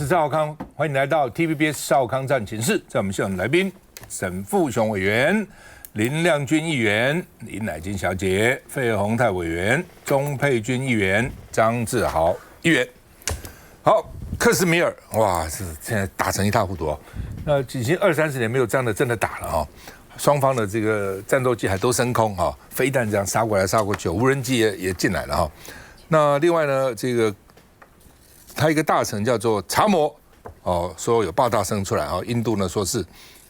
赵少康，欢迎来到 TVBS 少康战情室。在我们现场来宾，沈富雄委员、林亮君议员、林乃金小姐、费鸿泰委员、钟佩君议员、张志豪议员。好，克什米尔，哇，是现在打成一塌糊涂哦。那已经20-30年没有这样的真的打了哦。双方的这个战斗机还都升空哈，飞弹这样杀过来杀过去，无人机也进来了哈。那另外呢，这个他一个大臣叫做查摩哦，说有爆炸声出来啊，印度呢说是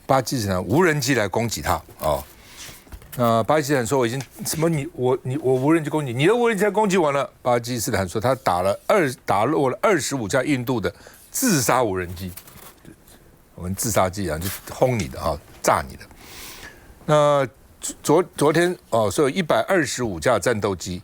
巴基斯坦无人机来攻击他哦。那巴基斯坦说我已经什么我无人机攻击你的无人机来攻击我了。巴基斯坦说他打落了25架印度的自杀无人机，我们自杀机啊，就轰你的哈，炸你的。那昨天哦，说有125架战斗机，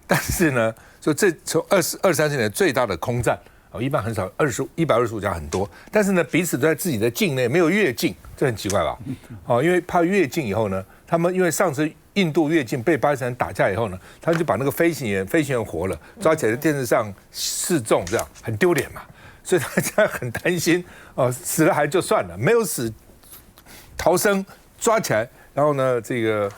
但是呢，说这从20-30年最大的空战哦，一般很少125架很多，但是呢，彼此都在自己的境内，没有越境，这很奇怪吧？哦，因为怕越境以后呢，他们因为上次印度越境被巴基斯坦打架以后呢，他们就把那个飞行员活了，抓起来在电视上示众，这样很丢脸嘛，所以大家很担心哦，死了还就算了，没有死逃生抓起来。然后呢，这个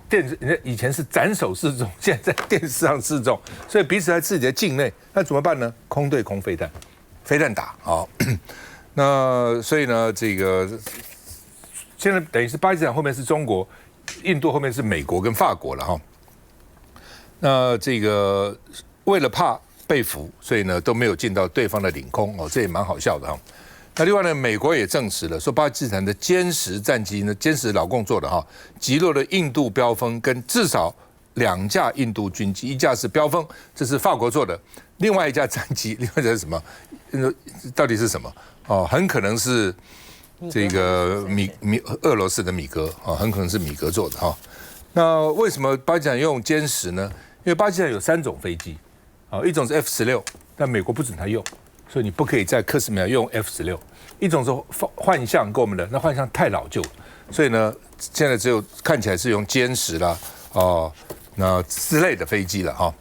人家以前是斩首示众，现在在电视上示众，所以彼此在自己的境内，那怎么办呢？空对空飞弹打啊、哦。那所以呢，这个现在等于是巴基斯坦后面是中国，印度后面是美国跟法国了哈、哦。那这个为了怕被俘，所以呢都没有进到对方的领空哦，这也蛮好笑的哈、哦。那另外呢，美国也证实了，说巴基斯坦的歼10战机呢，歼10老共做的哈，击落了印度标风跟至少2架印度军机，一架是标风，这是法国做的，另外一架战机，另外一架是什么？到底是什么？哦，很可能是这个俄罗斯的米格啊，很可能是米格做的哈。那为什么巴基斯坦用歼10呢？因为巴基斯坦有3种飞机，啊，一种是 F-16，但美国不准他用。所以你不可以在克什米尔用 F-16，一种是幻象跟我们的，那幻象太老旧，所以呢，现在只有看起来是用歼10啦，哦，那之类的飞机了哈。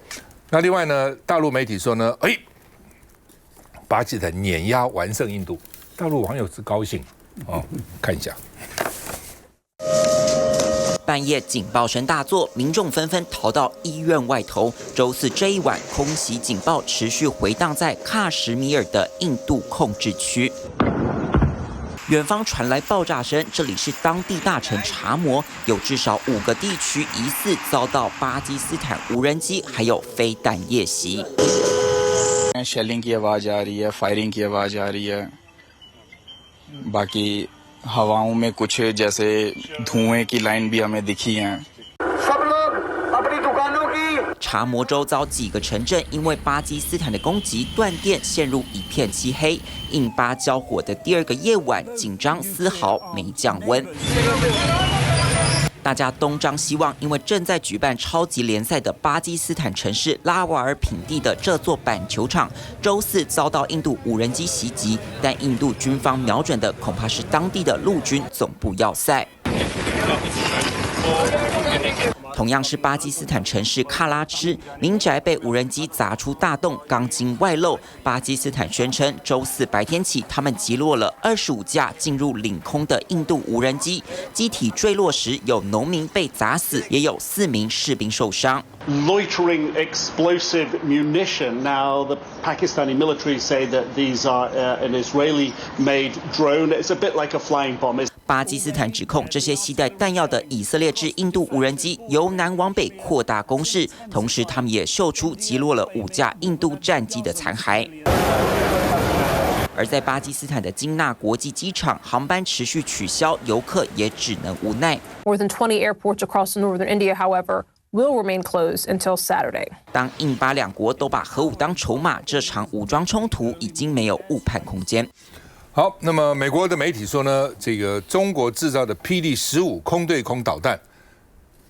那另外呢，大陆媒体说呢，巴基斯坦碾压完胜印度，大陆网友是高兴哦，看一下。半夜警报声大作，民众纷纷逃到医院外头。周四这一晚，空袭警报持续回荡在喀什米尔的印度控制区。远方传来爆炸声，这里是当地大臣查摩，有至少5个地区疑似遭到巴基斯坦无人机还有飞弹夜袭。शेलिंग की आवाज आ रही है, फायरिंग की आवाज आ रही है, बाकी हवाओं में कुछ जैसे धुएं की लाइन भी हमें दिखी हैं。查摩周遭几个城镇因为巴基斯坦的攻击断电，陷入一片漆黑。印巴交火的第2个夜晚，紧张丝毫没降温。大家东张西望，因为正在举办超级联赛的巴基斯坦城市拉瓦尔品第的这座板球场，周四遭到印度无人机袭击，但印度军方瞄准的恐怕是当地的陆军总部要塞。同样是巴基斯坦城市喀拉芝，民宅被无人机砸出大洞，钢筋外露。巴基斯坦宣称，周四白天起，他们击落了25架进入领空的印度无人机，机体坠落时有农民被砸死，也有4名士兵受伤。Loitering explosive munition. Now, the Pakistani military say that these are an Israeli-made drone. It's a bit like a flying bomb. 巴基斯坦指控这些携带弹药的以色列制印度无人机由南往北扩大攻势，同时他们也秀出击落了5架印度战机的残骸。而在巴基斯坦的金纳国际机场，航班持续取消，游客也只能无奈。More than 20 airports across northern India, however, will remain closed until Saturday. 当印巴2国都把核武当筹码，这场武装冲突已经没有误判空间。好，那么美国的媒体说呢，这个中国制造的霹雳15空对空导弹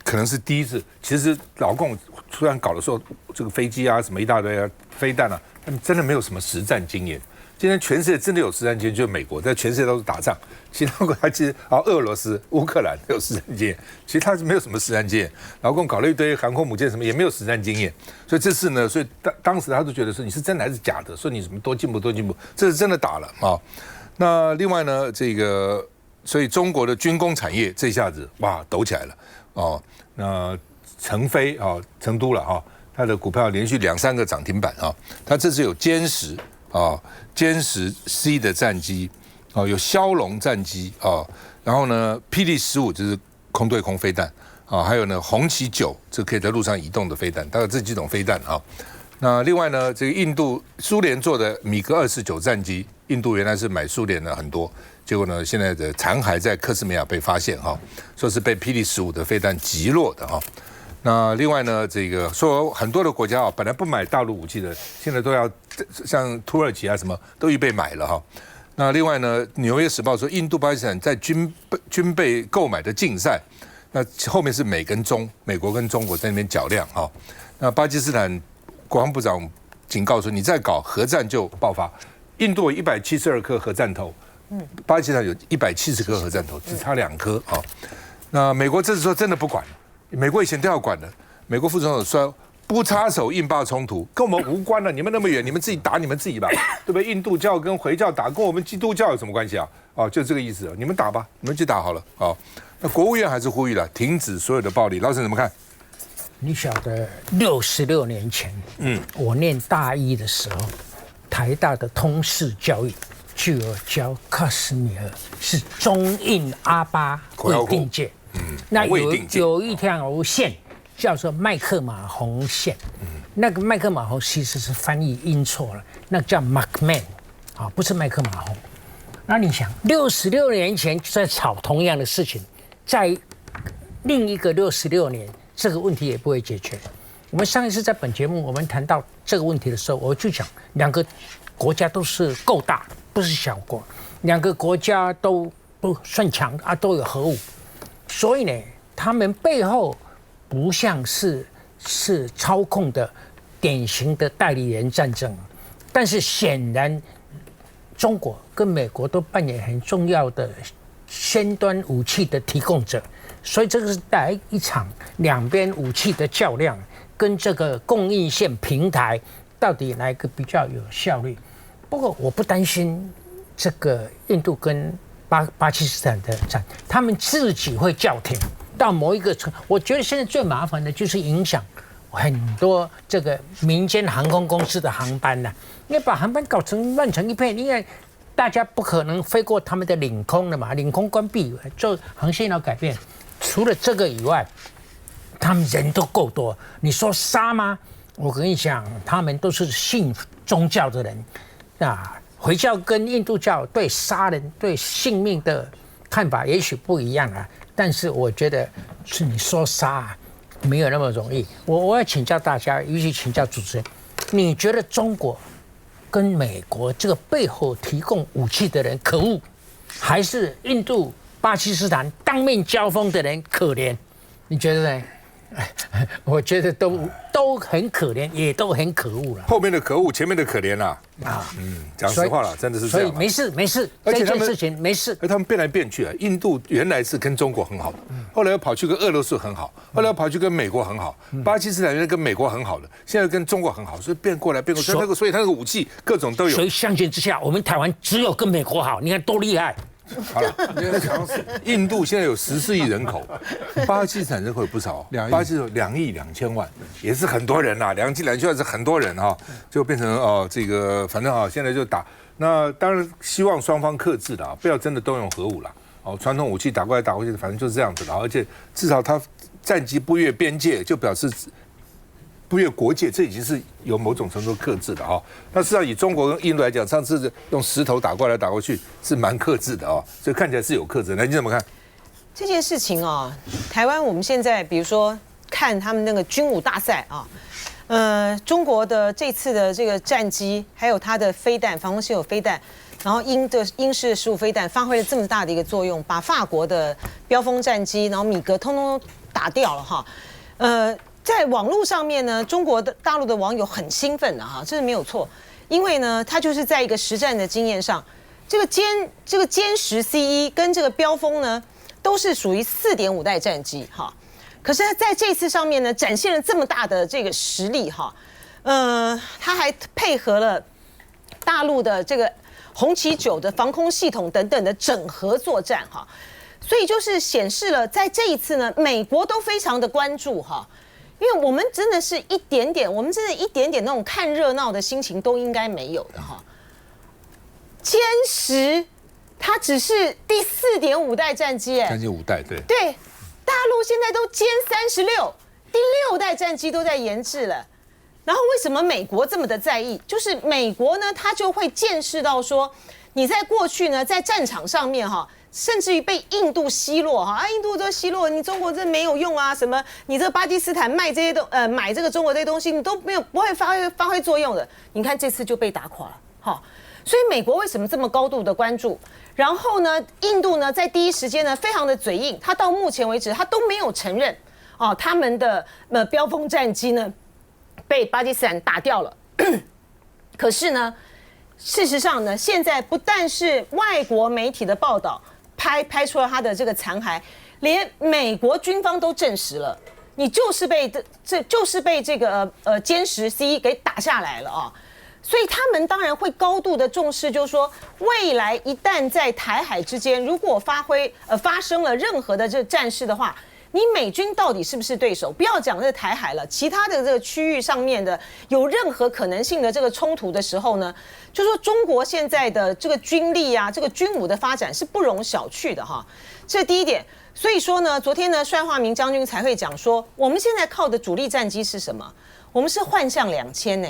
可能是第一次。其实老共突然搞的时候，这个飞机啊，什么一大堆啊，飞弹啊，他们真的没有什么实战经验。今天全世界真的有实战经验，就是美国，在全世界都是打仗，其他国家其实俄罗斯、乌克兰有实战经验，其实他是没有什么实战经验，老共搞了一堆航空母舰什么也没有实战经验，所以这次呢，所以当时他都觉得说你是真的还是假的，说你什么多进步，这是真的打了啊。那另外呢，这个所以中国的军工产业这下子哇抖起来了哦，那成飞啊，成都了哈，它的股票连续2、3个涨停板啊，它这次有歼10。歼10 C 的战机，有枭龙战机然后呢，霹雳15就是空对空飞弹还有呢红旗9，这可以在路上移动的飞弹，大概这几种飞弹那另外呢，这个印度苏联做的米格29战机，印度原来是买苏联的很多，结果呢，现在的残骸在克什米尔被发现说是被霹雳15的飞弹击落的那另外呢，这个说很多的国家本来不买大陆武器的，现在都要像土耳其什么都预备买了那另外呢，《纽约时报》说，印度巴基斯坦在军备购买的竞赛，那后面是美国跟中国在那边较量那巴基斯坦国防部长警告说，你再搞核战就爆发。印度有172颗核弹头，巴基斯坦有170颗核弹头，只差2颗那美国这次说真的不管了。美国以前都要管的，美国副总统说不插手印巴冲突，跟我们无关了。你们那么远，你们自己打你们自己吧，对不对？印度教跟回教打，跟我们基督教有什么关系就这个意思，你们打吧，你们去打好了那国务院还是呼吁了，停止所有的暴力。老沈怎么看？你晓得66年前，我念大一的时候，台大的通识教育就有教喀什米尔是中印阿巴未定界。那有一条线叫做麦克马洪线，那个麦克马洪其实是翻译音错了，那叫 McMahon 不是麦克马洪。那你想，66年前就在吵同样的事情，在另一个66年，这个问题也不会解决。我们上一次在本节目我们谈到这个问题的时候，我就讲2个国家都是够大，不是小国，2个国家都算强都有核武。所以呢，他们背后不像是操控的典型的代理人战争，但是显然，中国跟美国都扮演很重要的先端武器的提供者，所以这个是带来一场两边武器的较量，跟这个供应线平台到底哪一个比较有效率？不过我不担心这个印度跟巴基斯坦的战，他们自己会叫停到某一个程度。我觉得现在最麻烦的就是影响很多这个民间航空公司的航班因为把航班搞成乱成一片，因为大家不可能飞过他们的领空了嘛，领空关闭，做航线要改变。除了这个以外，他们人都够多，你说杀吗？我跟你讲，他们都是信宗教的人回教跟印度教对杀人、对性命的看法也许不一样但是我觉得是你说杀没有那么容易。我要请教大家，尤其请教主持人，你觉得中国跟美国这个背后提供武器的人可恶，还是印度、巴基斯坦当面交锋的人可怜？你觉得呢？我觉得都很可怜，也都很可恶了。后面的可恶，前面的可怜讲实话了，真的是这样。所以没事，这件事情没事。而他们变来变去印度原来是跟中国很好的，后来又跑去跟俄罗斯很好，后来又跑去跟美国很好，巴基斯坦原来跟美国很好的，现在跟中国很好，所以变过来变过去。所以他那个武器各种都有。所以相较之下，我们台湾只有跟美国好，你看多厉害。好了，印度现在有14亿人口，巴基斯坦人口有不少，巴基斯坦2亿2千万，也是很多人2亿2千万是很多人就变成这个反正现在就打。那当然希望双方克制的不要真的动用核武了。传统武器打过来打过去，反正就是这样子的。而且至少他战机不越边界，就表示不越国界，这已经是有某种程度克制的那事实上以中国跟印度来讲，上次用石头打过来打过去是蛮克制的所以看起来是有克制。你怎么看这件事情台湾我们现在比如说看他们那个军武大赛中国的这次的这个战机，还有它的飞弹，防空系统飞弹，然后英式15飞弹发挥了这么大的一个作用，把法国的标风战机，然后米格通通打掉了在网络上面呢，中国的大陆的网友很兴奋这是没有错。因为呢，它就是在一个实战的经验上，这个歼十 C1跟这个标风呢，都是属于4.5代战机哈。可是它在这次上面呢，展现了这么大的这个实力哈，它还配合了大陆的这个红旗9的防空系统等等的整合作战哈，所以就是显示了在这一次呢，美国都非常的关注哈，因为我们真的是一点点那种看热闹的心情都应该没有的哈。歼十它只是第4.5代战机将近5代，对。对。大陆现在都歼36，第6代战机都在研制了。然后为什么美国这么的在意？就是美国呢，他就会见识到说，你在过去呢，在战场上面哈，甚至于被印度奚落哈，印度都奚落你中国这没有用啊，什么你这个巴基斯坦卖这些买这个中国这些东西，你都不会发挥作用的。你看这次就被打垮了，哈。所以美国为什么这么高度的关注？然后呢，印度呢在第一时间呢非常的嘴硬，他到目前为止他都没有承认啊，他们的标风战机呢被巴基斯坦打掉了。可是呢，事实上呢，现在不但是外国媒体的报道拍出了他的这个残骸，连美国军方都证实了，你就是被这个歼十 C 给打下来了啊。所以他们当然会高度的重视，就是说未来一旦在台海之间如果发生了任何的这战事的话，你美军到底是不是对手？不要讲这台海了，其他的这个区域上面的有任何可能性的这个冲突的时候呢，就说中国现在的这个军力啊，这个军武的发展是不容小觑的哈。这是第一点。所以说呢，昨天呢，帅化明将军才会讲说，我们现在靠的主力战机是什么？我们是幻象2000呢。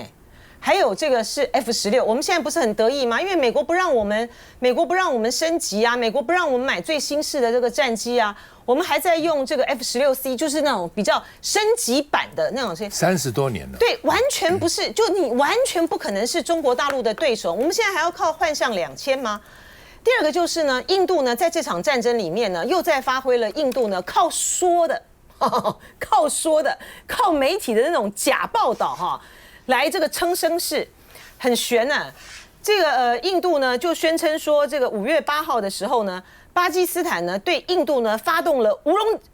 还有这个是 F16，我们现在不是很得意吗？因为美国不让我们升级啊，美国不让我们买最新式的这个战机啊，我们还在用这个 F16C， 就是那种比较升级版的那种，30多年了。对，完全不是，就你完全不可能是中国大陆的对手。我们现在还要靠幻象2000吗？第二个就是呢，印度呢在这场战争里面呢，又在发挥了印度呢靠说的，靠媒体的那种假报道哈。来这个称声势，很悬啊。这个印度呢就宣称说，这个5月8号的时候呢，巴基斯坦呢对印度呢发动了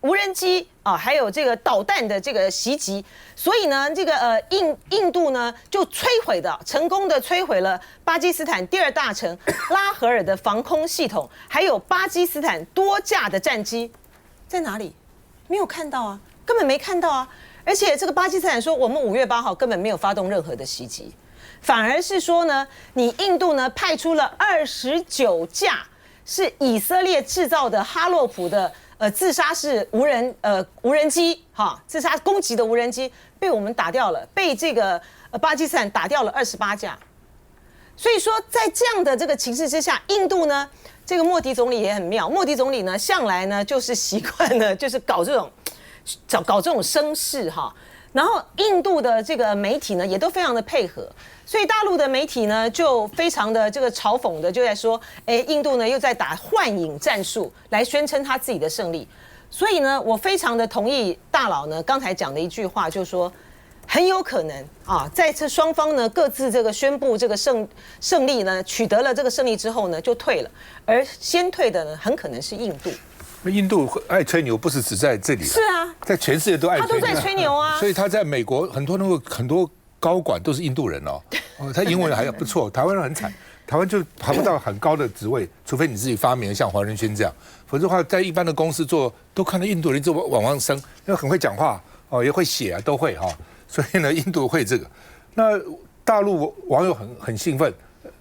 无人机啊，还有这个导弹的这个袭击，所以呢，这个印度呢就成功的摧毁了巴基斯坦第2大城拉合尔的防空系统，还有巴基斯坦多架的战机，在哪里？没有看到啊，根本没看到啊。而且这个巴基斯坦说，我们5月8号根本没有发动任何的袭击，反而是说呢，你印度呢派出了29架是以色列制造的哈洛普的自杀式无人机哈，自杀攻击的无人机被我们打掉了，被这个巴基斯坦打掉了28架。所以说，在这样的这个情势之下，印度呢，这个莫迪总理也很妙，莫迪总理呢向来呢就是习惯呢就是搞这种声势哈，然后印度的这个媒体呢也都非常的配合，所以大陆的媒体呢就非常的这个嘲讽的就在说，印度呢又在打幻影战术来宣称他自己的胜利。所以呢，我非常的同意大佬呢刚才讲的一句话，就是说很有可能啊，在这双方呢各自这个宣布这个胜利呢，取得了这个胜利之后呢就退了，而先退的呢很可能是印度。印度爱吹牛，不是只在这里，是啊，在全世界都爱吹牛，他都在吹牛啊。所以他在美国很多高管都是印度人哦，他英文还不错。台湾人很惨，台湾就爬不到很高的职位，除非你自己发明像黄仁勋这样，否则的话，在一般的公司做都看到印度人就往升，因为很会讲话哦，也会写啊，都会哈。所以呢，印度会这个。那大陆网友很兴奋，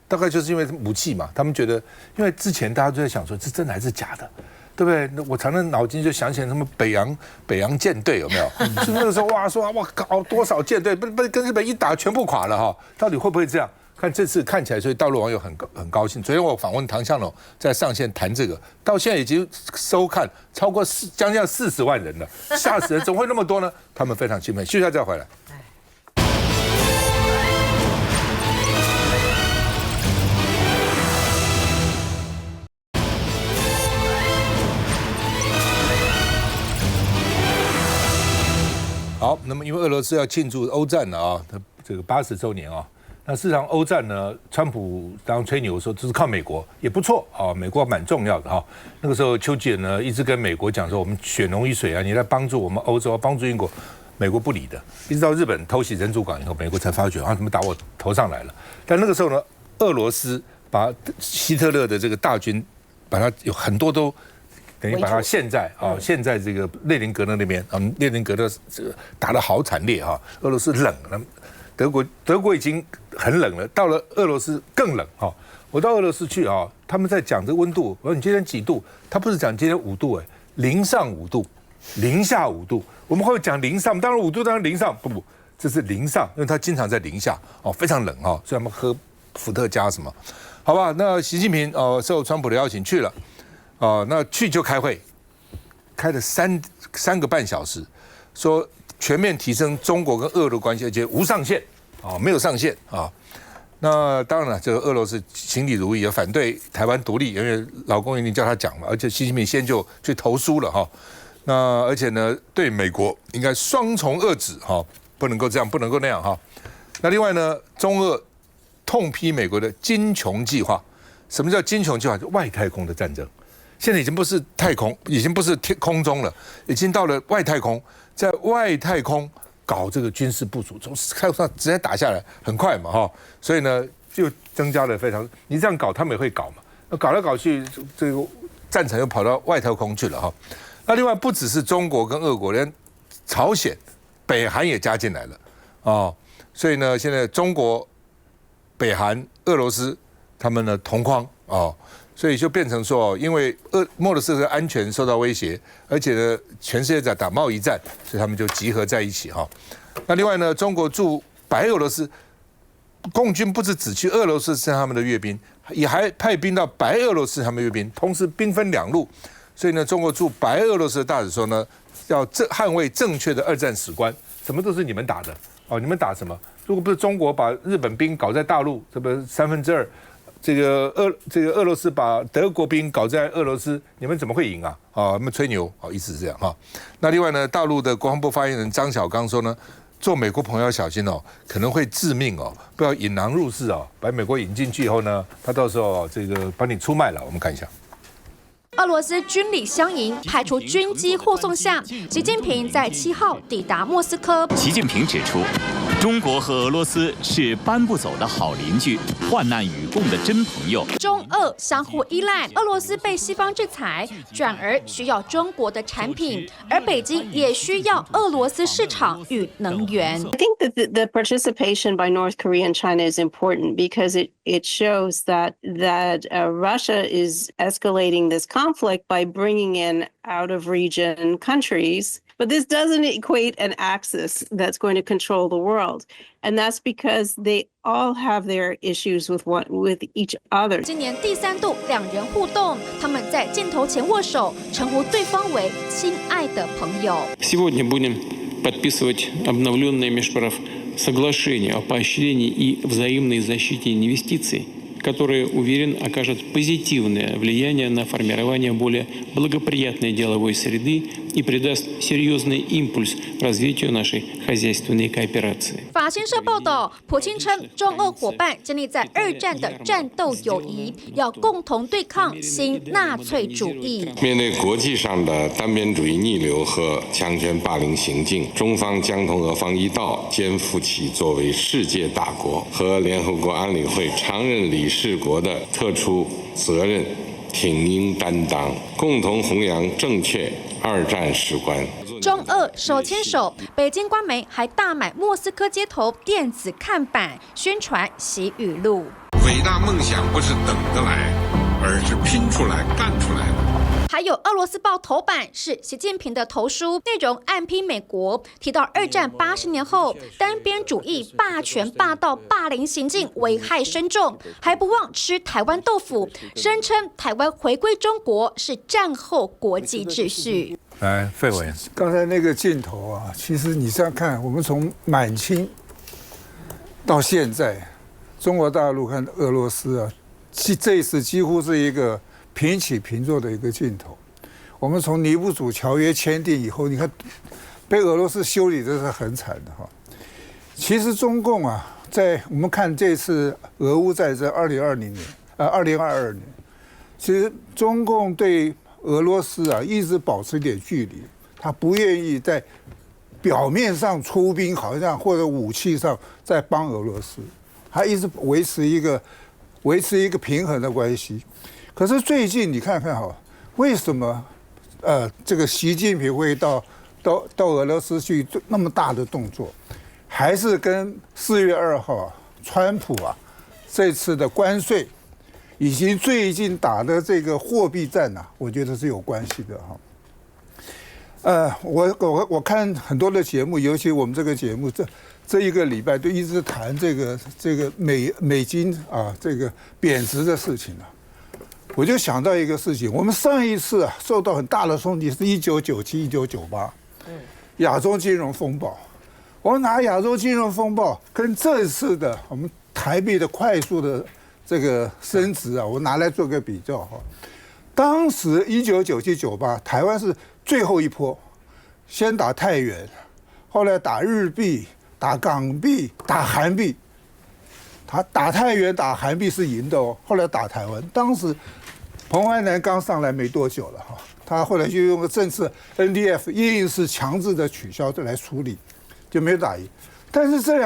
大概就是因为武器嘛，他们觉得，因为之前大家都在想说，这真的还是假的。对不对？我常常脑筋就想起来什么北洋舰队有没有？就那个时候哇，说哇搞多少舰队，不跟日本一打全部垮了哈？到底会不会这样？看这次看起来，所以大陆网友很高兴。昨天我访问唐湘龙在上线谈这个，到现在已经收看超过将近40万人了，吓死人！怎么会那么多呢？他们非常兴奋。休息一下再回来。好，那么因为俄罗斯要庆祝欧战了啊，这个80周年啊，那事实上，欧战呢，川普当吹牛说这是靠美国也不错啊，美国蛮重要的哈。那个时候丘吉尔呢一直跟美国讲说，我们血浓于水啊，你来帮助我们欧洲，帮助英国，美国不理的。一直到日本偷袭珍珠港以后，美国才发觉啊，怎么打我头上来了？但那个时候呢，俄罗斯把希特勒的这个大军，把他有很多都等于把他现在这个列宁格勒那边啊，列宁格勒这个打得好惨烈哈，俄罗斯冷了。德国已经很冷了，到了俄罗斯更冷哈。我到俄罗斯去啊，他们在讲这个温度，我说你今天几度？他不是讲今天5度零上5度，零下5度。我们会讲零上，当然5度，当然零上不，这是零上，因为他经常在零下哦，非常冷哦，所以他们喝伏特加什么，好吧？那习近平受川普的邀请去了，那去就开会，开了3个半小时，说全面提升中国跟俄的关系，而且无上限啊，没有上限啊。那当然了，这个俄罗斯行礼如仪，也反对台湾独立，因为老公一定叫他讲嘛，而且习近平先就去投书了哈。那而且呢，对美国应该双重遏制哈，不能够这样，不能够那样哈。那另外呢，中俄痛批美国的金琼计划。什么叫金琼计划？就外太空的战争。现在已经不是太空，已经不是空中了，已经到了外太空，在外太空搞这个军事部署，从太空上直接打下来，很快嘛哈，所以呢就增加了非常，你这样搞，他们也会搞嘛，那搞来搞去，这个战场又跑到外太空去了哈。那另外不只是中国跟俄国，连朝鲜、北韩也加进来了哦，所以呢，现在中国、北韩、俄罗斯他们呢同框哦。所以就变成说，因为莫罗斯的安全受到威胁，而且呢，全世界在打贸易战，所以他们就集合在一起哈。那另外呢，中国驻白俄罗斯共军不是只去俄罗斯是他们的阅兵，也还派兵到白俄罗斯他们阅兵，同时兵分2路。所以呢，中国驻白俄罗斯的大使说呢，要捍卫正确的2战史观，什么都是你们打的哦，你们打什么？如果不是中国把日本兵搞在大陆，这不2/3。这个俄罗斯把德国兵搞在俄罗斯，你们怎么会赢啊？他们吹牛意思是这样哈。那另外呢，大陆的国防部发言人张晓刚说呢，做美国朋友要小心哦，可能会致命哦，不要引狼入室哦，把美国引进去以后呢，他到时候这个把你出卖了。我们看一下。俄罗斯军礼相迎，派出军机护送下，习近平在7号抵达莫斯科。习近平指出，中国和俄罗斯是搬不走的好邻居，患难与共的真朋友。中俄相互依赖，俄罗斯被西方制裁，转而需要中国的产品，而北京也需要俄罗斯市场与能源。I think that the participation by North Korea and China is important because it shows that Russia is escalating this conflict by bringing in out of region countries. But this doesn't equate an axis that's going to control the world. And that's because they all have their issues with each other. 今年第3度2人互动，他们在镜头前握手，称呼对方为亲爱的朋友。Сегодня будем подписывать обновленное межправ-соглашение о поощрении и взаимной защите инвестиций, которое, уверен, окажет позитивное влияние на формирование более благоприятной деловой среды и придаст серьезный импульс развитию нашей хозяйственной кооперации. 法新社报道，普京称中俄伙伴建立在2战的战斗友谊，要共同对抗新纳粹主义。面对国际上的单边主义逆流和强权霸凌行径，中方将同俄方一道，肩负起作为世界大国和联合国安理会常任理事国的特殊责任，挺膺担当，共同弘扬正确2战史观。中俄手牵手，北京官媒还大买莫斯科街头电子看板，宣传习语录。伟大梦想不是等着来，而是拼出来、干出来的。还有俄罗斯报头版是习近平的投书，内容暗批美国，提到2战80年后单边主义、霸权、霸道、霸凌行径危害深重，还不忘吃台湾豆腐，声称台湾回归中国是战后国际秩序。来，费委员，刚才那个镜头啊，其实你这样看，我们从满清到现在，中国大陆和俄罗斯啊，这一次几乎是一个平起平坐的一个镜头。我们从尼布楚条约签订以后，你看被俄罗斯修理的是很惨的哈。其实中共啊，在我们看这次俄乌战争2022年，其实中共对俄罗斯啊一直保持一点距离，他不愿意在表面上出兵，好像或者武器上在帮俄罗斯，他一直维持一个平衡的关系。可是最近你看看哈，为什么这个习近平会到俄罗斯去那么大的动作？还是跟4月2号啊，川普啊这次的关税，以及最近打的这个货币战呐，我觉得是有关系的哈。我看很多的节目，尤其我们这个节目这一个礼拜都一直谈这个美金啊这个贬值的事情啊，我就想到一个事情，我们上一次啊受到很大的冲击是1997、1998，亚洲金融风暴。我们拿亚洲金融风暴跟这次的我们台币的快速的这个升值啊，我拿来做个比较哈。当时1997、98，台湾是最后一波，先打泰元，后来打日币、打港币、打韩币。他打泰元、打韩币是赢的哦，后来打台湾，当时彭淮南刚上来没多久了哈，他后来就用个政策 NDF 硬是强制的取消来处理。就没有打赢，但是这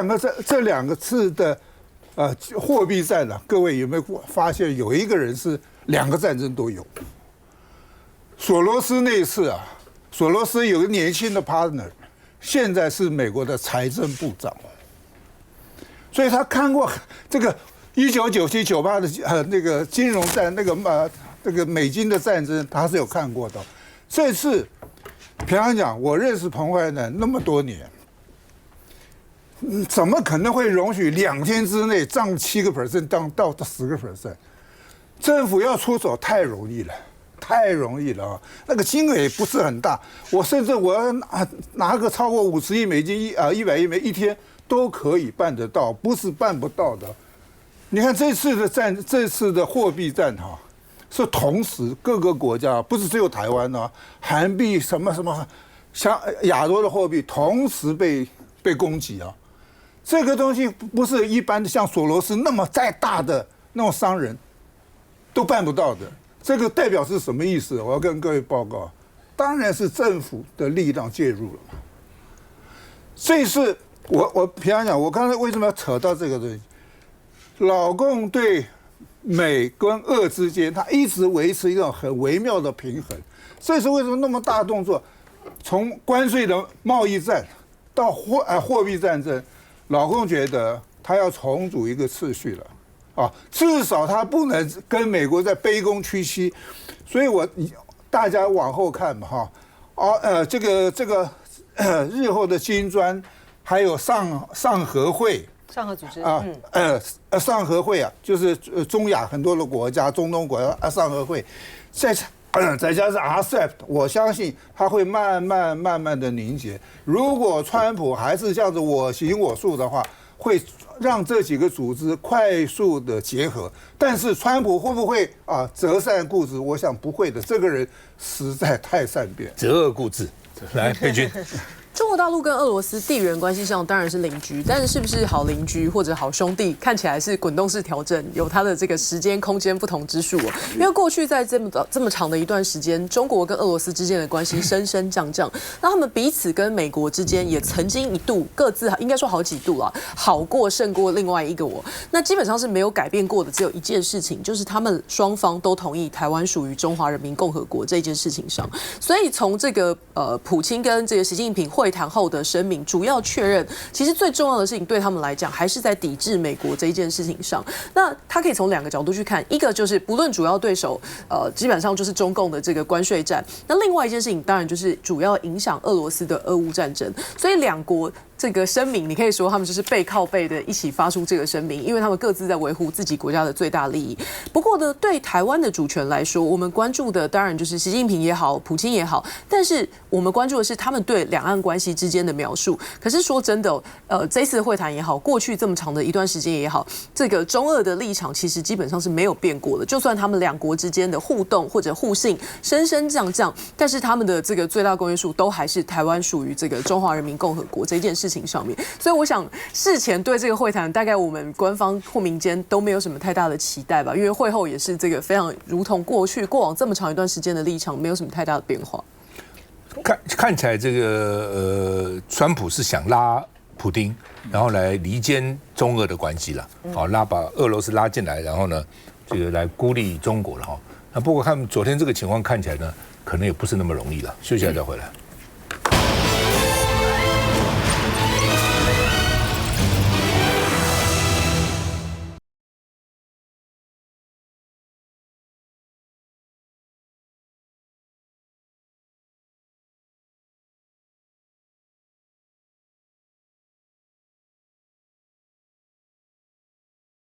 两个次的货币战呢、各位有没有发现有一个人是两个战争都有？索罗斯那一次啊，索罗斯有个年轻的 partner， 现在是美国的财政部长，所以他看过这个1997、98的那个金融战那个美金的战争，他是有看过的。这次平常讲，我认识彭淮南那么多年。怎么可能会容许2天之内涨7%到10%？政府要出手太容易了啊！那个金额也不是很大，甚至我要拿个超过50亿美金100亿美金一天都可以办得到，不是办不到的。你看这次的货币战哈，是同时各个国家，不是只有台湾啊，韩币什么像亚洲的货币同时被攻击啊。这个东西不是一般的像索罗斯那么再大的那种商人都办不到的。这个代表是什么意思？我要跟各位报告，当然是政府的力量介入了嘛。这是我平常讲，我刚才为什么要扯到这个东西？老共对美跟俄之间，他一直维持一种很微妙的平衡。这是为什么那么大动作？从关税的贸易战到货币战争。老共觉得他要重组一个次序了，至少他不能跟美国在卑躬屈膝，所以大家往后看嘛这个日后的金砖，还有上合会，上合组织上合会啊，就是中亚很多的国家，中东国家上合会，再加上 RCEP， 我相信它会慢慢的凝结。如果川普还是这样子我行我素的话，会让这几个组织快速的结合。但是川普会不会择善固执？我想不会的。这个人实在太善变，择恶固执。来，佩君。中国大陆跟俄罗斯地缘关系上当然是邻居，但是是不是好邻居或者好兄弟，看起来是滚动式调整，有它的这个时间空间不同之数哦。因为过去在这么长的一段时间，中国跟俄罗斯之间的关系升升降降，那他们彼此跟美国之间也曾经一度各自应该说好几度啊，好过胜过另外一个我。那基本上是没有改变过的，只有一件事情，就是他们双方都同意台湾属于中华人民共和国这件事情上。所以从这个普京跟这个习近平会谈后的声明，主要确认，其实最重要的事情对他们来讲，还是在抵制美国这一件事情上。那他可以从2个角度去看，一个就是不论主要对手，基本上就是中共的这个关税战。那另外一件事情，当然就是主要影响俄罗斯的俄乌战争。所以两国这个声明，你可以说他们就是背靠背的一起发出这个声明，因为他们各自在维护自己国家的最大利益。不过呢，对台湾的主权来说，我们关注的当然就是习近平也好，普京也好，但是我们关注的是他们对两岸关系之间的描述。可是说真的，这次的会谈也好，过去这么长的一段时间也好，这个中俄的立场其实基本上是没有变过的。就算他们两国之间的互动或者互信升升降降，但是他们的这个最大公约数都还是台湾属于这个中华人民共和国这件事情上面。所以我想事前对这个会谈，大概我们官方或民间都没有什么太大的期待吧，因为会后也是这个非常如同过往这么长一段时间的立场，没有什么太大的变化。看起来这个川普是想拉普丁，然后来离间中俄的关系了，好把俄罗斯拉进来，然后呢，这个来孤立中国了哈。那不过看昨天这个情况看起来呢，可能也不是那么容易了。休息一下再回来。